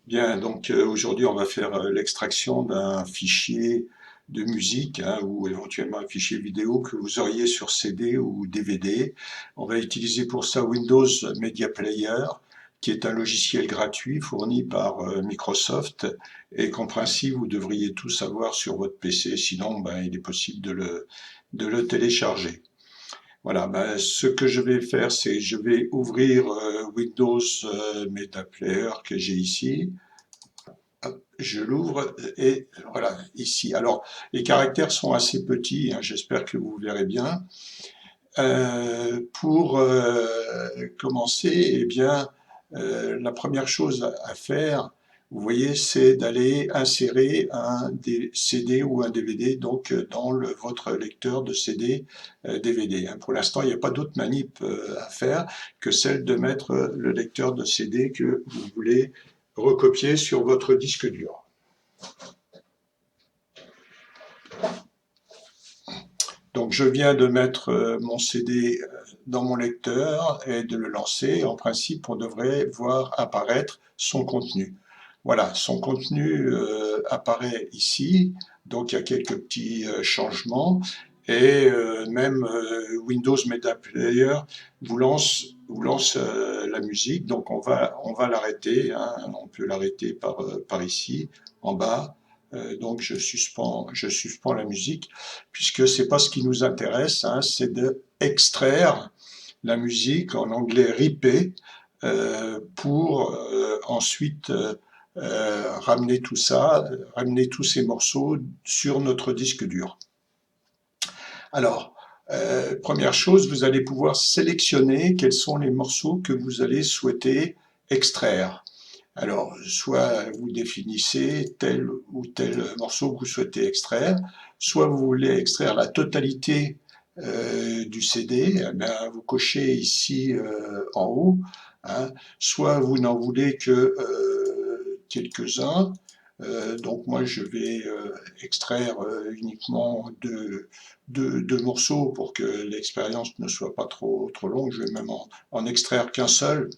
Bien, donc aujourd'hui on va faire l'extraction d'un fichier de musique ou éventuellement un fichier vidéo que vous auriez sur CD ou DVD. On va utiliser pour ça Windows Media Player, qui est un logiciel gratuit fourni par Microsoft et qu'en principe vous devriez tous avoir sur votre PC, sinon ben, il est possible de le télécharger. Voilà, ben, ce que je vais faire, c'est je vais ouvrir Windows Media Player que j'ai ici. Hop, je l'ouvre et voilà, ici. Alors, les caractères sont assez petits, j'espère que vous verrez bien. Pour commencer, eh bien, la première chose à faire, vous voyez, c'est d'aller insérer un CD ou un DVD donc dans votre lecteur de CD DVD. Pour l'instant, il n'y a pas d'autre manip à faire que celle de mettre le lecteur de CD que vous voulez recopier sur votre disque dur. Donc je viens de mettre mon CD dans mon lecteur et de le lancer. En principe, on devrait voir apparaître son contenu. Voilà, son contenu apparaît ici. Donc il y a quelques petits changements. Et même Windows Media Player vous lance la musique. Donc on va l'arrêter. On peut l'arrêter par ici, en bas. Donc je suspends la musique puisque c'est pas ce qui nous intéresse, c'est de extraire la musique en anglais ripper pour ensuite ramener tout ça, ramener tous ces morceaux sur notre disque dur. Alors, première chose, vous allez pouvoir sélectionner quels sont les morceaux que vous allez souhaiter extraire. Alors, soit vous définissez tel ou tel morceau que vous souhaitez extraire, soit vous voulez extraire la totalité du CD, eh bien, vous cochez ici en haut, soit vous n'en voulez que quelques-uns, donc moi je vais extraire uniquement deux morceaux pour que l'expérience ne soit pas trop longue, je vais même en extraire qu'un seul,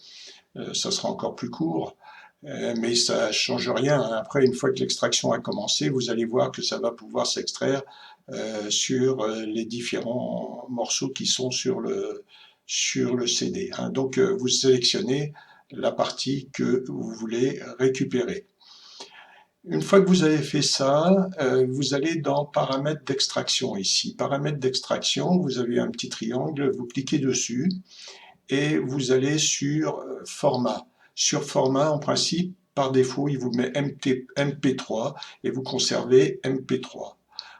ça sera encore plus court. Mais ça change rien. Après, une fois que l'extraction a commencé, vous allez voir que ça va pouvoir s'extraire sur les différents morceaux qui sont sur le CD. Donc, vous sélectionnez la partie que vous voulez récupérer. Une fois que vous avez fait ça, vous allez dans paramètres d'extraction ici. Paramètres d'extraction, vous avez un petit triangle, vous cliquez dessus et vous allez sur format. Sur format, en principe, par défaut, il vous met MP3 et vous conservez MP3.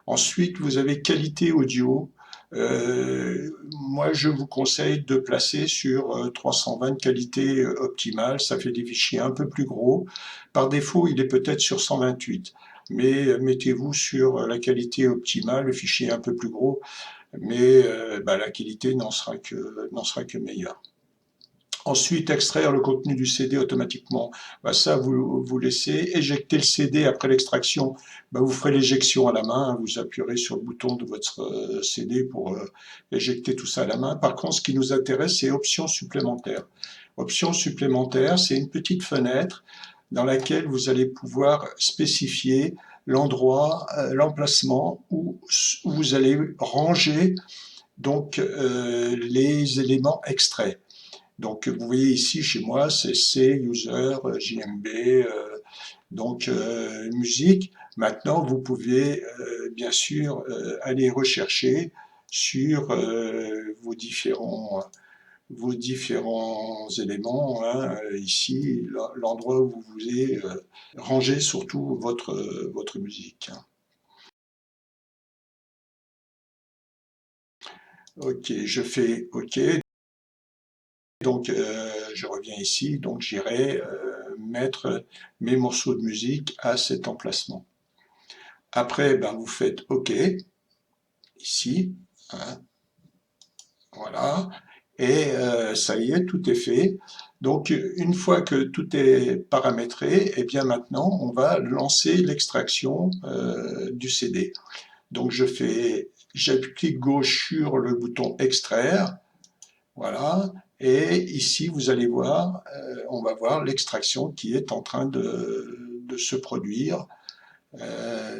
Ensuite, vous avez qualité audio. Moi, je vous conseille de placer sur 320 qualité optimale. Ça fait des fichiers un peu plus gros. Par défaut, il est peut-être sur 128. Mais mettez-vous sur la qualité optimale, le fichier est un peu plus gros, mais la qualité n'en sera que meilleure. Ensuite, extraire le contenu du CD automatiquement. Ça, vous laissez éjecter le CD après l'extraction. Vous ferez l'éjection à la main. Vous appuierez sur le bouton de votre CD pour éjecter tout ça à la main. Par contre, ce qui nous intéresse, c'est options supplémentaires. Options supplémentaires, c'est une petite fenêtre dans laquelle vous allez pouvoir spécifier l'endroit, l'emplacement où vous allez ranger donc les éléments extraits. Donc, vous voyez ici, chez moi, c'est C, user, JMB, donc musique. Maintenant, vous pouvez bien sûr aller rechercher sur vos différents éléments. Ici, l'endroit où vous voulez ranger surtout votre musique. Ok, je fais OK. Donc, je reviens ici, donc j'irai mettre mes morceaux de musique à cet emplacement. Après, vous faites OK, ici, voilà, et ça y est, tout est fait. Donc, une fois que tout est paramétré, et bien maintenant, on va lancer l'extraction du CD. Donc, j'appuie gauche sur le bouton extraire, voilà, Et ici, vous allez voir, on va voir l'extraction qui est en train de se produire.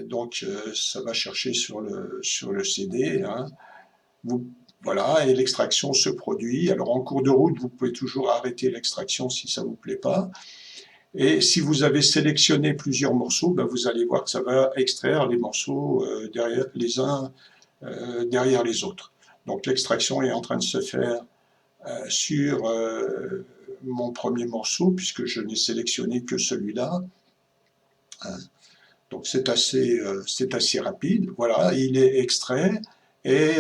Donc, ça va chercher sur le CD, hein. Voilà, et l'extraction se produit. Alors, en cours de route, vous pouvez toujours arrêter l'extraction si ça vous plaît pas. Et si vous avez sélectionné plusieurs morceaux, ben vous allez voir que ça va extraire les morceaux derrière, les uns derrière les autres. Donc l'extraction est en train de se faire sur mon premier morceau, puisque je n'ai sélectionné que celui-là. Donc c'est assez rapide. Voilà, il est extrait et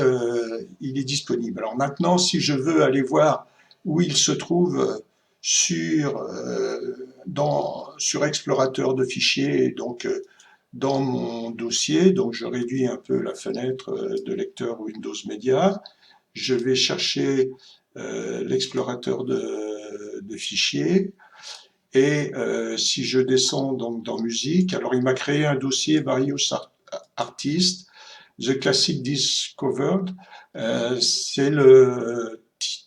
il est disponible. Alors maintenant, si je veux aller voir où il se trouve sur explorateur de fichiers, donc dans mon dossier, donc je réduis un peu la fenêtre de lecteur Windows Media, je vais chercher l'explorateur de fichiers, et si je descends donc dans musique, alors il m'a créé un dossier Various Artists, The Classic Discovered, euh, c'est le,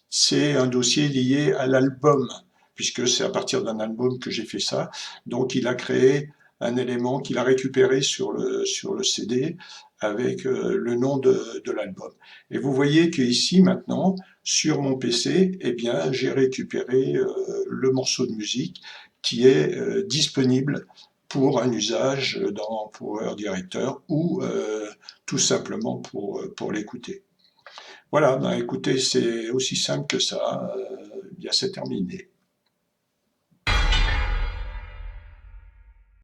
c'est un dossier lié à l'album, puisque c'est à partir d'un album que j'ai fait ça. Donc il a créé un élément qu'il a récupéré sur le CD avec le nom de l'album. Et vous voyez qu'ici maintenant, sur mon PC, eh bien, j'ai récupéré le morceau de musique qui est disponible pour un usage dans Power Director ou tout simplement pour l'écouter. Voilà, ben écoutez, c'est aussi simple que ça, bien c'est terminé.